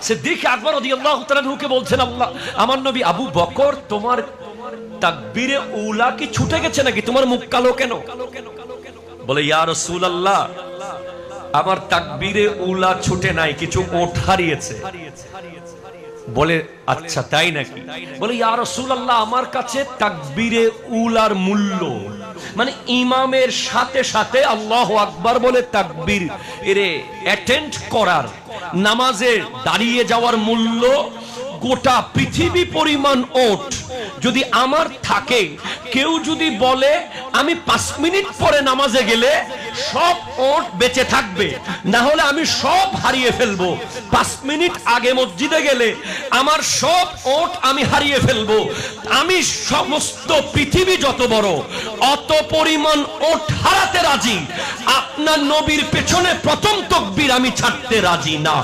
সিদ্দিক আকবর রাদিয়াল্লাহু তাআলা আনহুকে বলছেন, আল্লাহ, আমার নবী আবু বকর, তোমার তাকবীরে উলা কি ছুটে গেছে নাকি? তোমার মুখ কালো কেন? বলে, ইয়া রাসূলুল্লাহ, আমার তাকবীরে উলা ছুটে নাই, কিছু ওঠ হারিয়েছে। বলে, আচ্ছা তাই নাকি? বলে, ইয়া রাসূলুল্লাহ, আমার কাছে তাকবীরে উলার মূল্য, মানে ইমামের সাথে সাথে আল্লাহু আকবার বলে তাকবীর এরে অ্যাটেন্ড করার, নামাজে দাঁড়িয়ে যাওয়ার মূল্য গোটা পৃথিবী পরিমাণ ওট যদি আমার থাকে, কেউ যদি বলে আমি 5 মিনিট পরে নামাজে গেলে সব ওট বেঁচে থাকবে, না হলে আমি সব হারিয়ে ফেলবো, 5 মিনিট আগে মসজিদে গেলে আমার সব ওট আমি হারিয়ে ফেলবো, আমি সমস্ত পৃথিবী যত বড় অত পরিমাণ ওট হারাতে রাজি, আপনার নবীর পেছনে প্রথম তাকবীর আমি ছাড়তে রাজি না।